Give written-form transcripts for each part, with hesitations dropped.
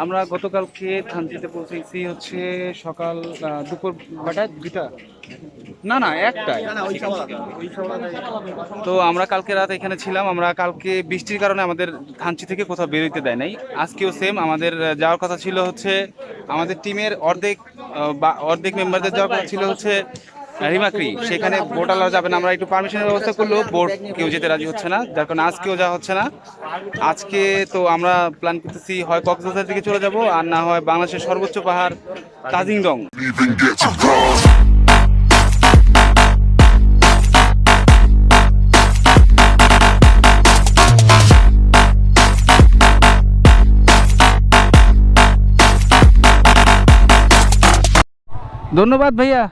আমরা গতকালকে থানচিতে পৌঁছেছি হচ্ছে সকাল দুপুর কটায়, দুটা না না একটাই। তো আমরা কালকে রাত এখানে ছিলাম। আমরা কালকে বৃষ্টির কারণে আমাদের থানচি থেকে কোথাও বেরোতে দেয় নাই। আজকেও সেম, আমাদের যাওয়ার কথা ছিল হচ্ছে আমাদের টিমের অর্ধেক মেম্বারদের যাওয়ার কথা ছিল হচ্ছে রিমাক্রি, সেখানে বোট আলাদা যাবে না। আমরা একটু পারমিশনের ব্যবস্থা করলেও বোট কেউ যেতে রাজি হচ্ছে না, যার কারণে আজকেও যাওয়া হচ্ছে না। আজকে তো আমরা প্ল্যান করতেছি হয় কক্সবাজার দিকে চলে যাব, আর না হয় বাংলাদেশের সর্বোচ্চ পাহাড় তাজিং ডং। ধন্যবাদ ভাইয়া।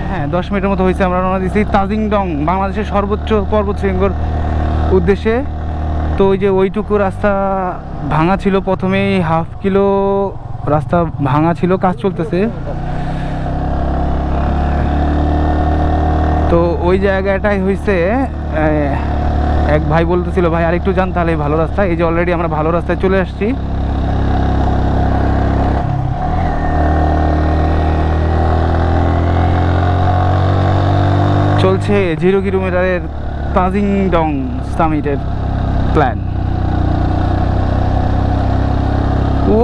হ্যাঁ, 10 মিনিটের মতো হয়েছে, আমরা রওনা দিয়েছি তাজিং ডং, বাংলাদেশের সর্বোচ্চ পর্বত শৃঙ্গের উদ্দেশ্যে। তো ওই যে ওইটুকু রাস্তা ভাঙা ছিল, প্রথমেই হাফ কিলো রাস্তা ভাঙা ছিল, কাজ চলতেছে। তো ওই জায়গাটাই হয়েছে, এক ভাই বলতেছিল ভাই আর একটু যান তাহলে ভালো রাস্তা। এই যে অলরেডি আমরা ভালো রাস্তায় চলে আসছি। চলছে 0 কিলোমিটারের তাজিং ডং সামিটের প্ল্যান। ও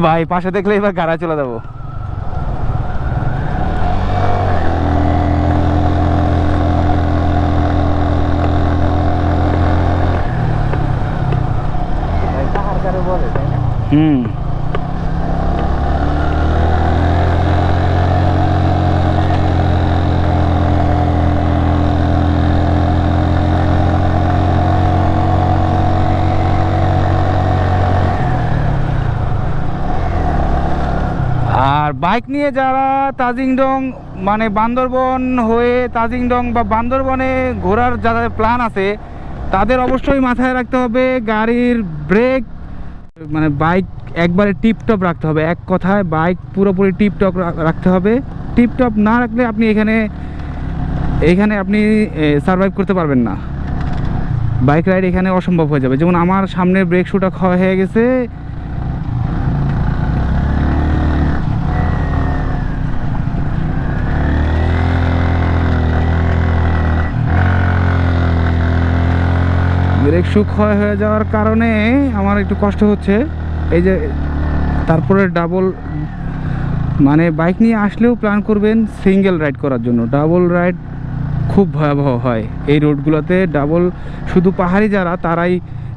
ভাই পাশে দেখলে এবার গাড়া চলে যাবো। হুম, আর বাইক নিয়ে যারা তাজিং ডং মানে বান্দরবন হয়ে তাজিং ডং বা বান্দরবনে ঘোরার যাদের প্ল্যান আছে, তাদের অবশ্যই মাথায় রাখতে হবে গাড়ির ব্রেক, মানে বাইক একবারে টিপটপ রাখতে হবে। এক কথায় বাইক পুরোপুরি টিপটপ রাখতে হবে। টিপটপ না রাখলে আপনি এখানে আপনি সারভাইভ করতে পারবেন না। বাইক রাইড এখানে অসম্ভব হয়ে যাবে। যেমন আমার সামনের ব্রেক শুটা ক্ষয় হয়ে গেছে। ব্রেক শু ক্ষয় হয়ে যাওয়ার কারণে আমার একটু কষ্ট হচ্ছে। এই যে তারপরে ডাবল, মানে বাইক নিয়ে আসলেও প্ল্যান করবেন সিঙ্গেল রাইড করার জন্য। ডাবল রাইড খুব ভয়াবহ হয় এই রোডগুলোতে। ডাবল শুধু পাহাড়ি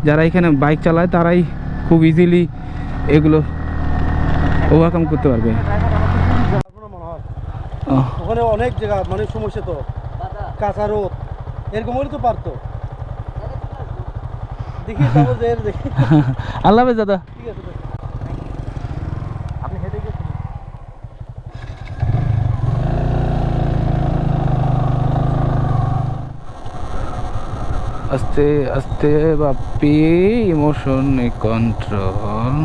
যারা এখানে বাইক চালায় তারাই খুব ইজিলি এগুলো ওভারকাম করতে পারবে। ওখানে অনেক জায়গা মানে সমস্যা, তো কাঁচা রোদ এরকম হলে তো পারতো। দেখি দেখি। আল্লাহ হাফেজ দাদা। ঠিক আছে, আপনি হেঁটে গেছেন। আস্তে আস্তে বাপ্পি, ইমোশন কন্ট্রোল।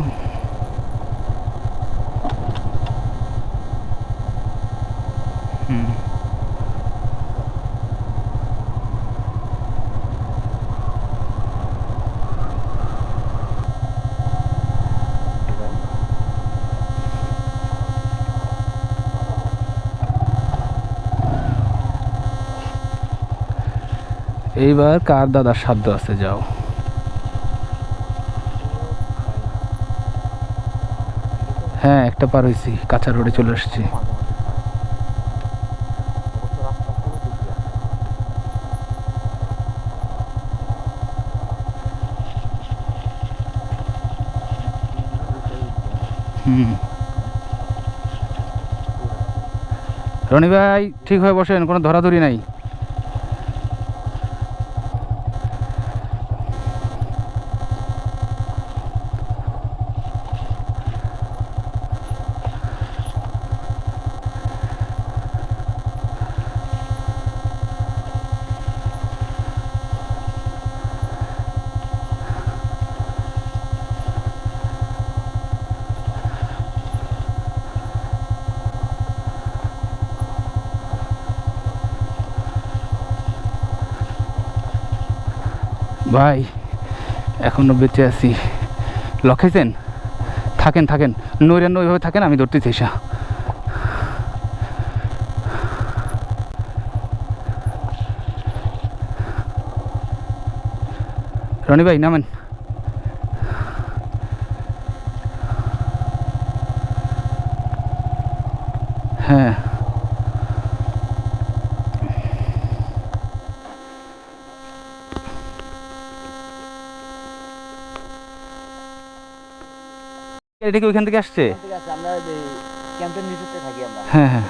এইবার কার দাদার সাধ্য আছে, যাও। হ্যাঁ, একটা পার হয়েছি, কাঁচা রোডে চলে আসছি। রনি ভাই ঠিক হয়ে বসেন, কোনো ধরাধরি নাই। ভাই এখনো বেঁচে আছি। লক্ষাইছেন? থাকেন থাকেন, নৈরান্য ওইভাবে থাকেন, আমি ধরতেছি এসা। রনি ভাই নামেন। হ্যাঁ এটা কি ওইখান থেকে আসছে? ঠিক আছে, আমরা ক্যাম্পের নিচেতে থাকি আমরা। হ্যাঁ হ্যাঁ।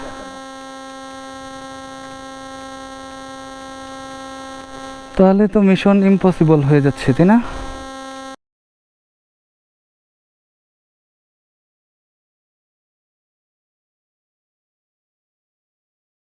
তাহলে তো মিশন ইম্পসিবল হয়ে যাচ্ছে, তাই না?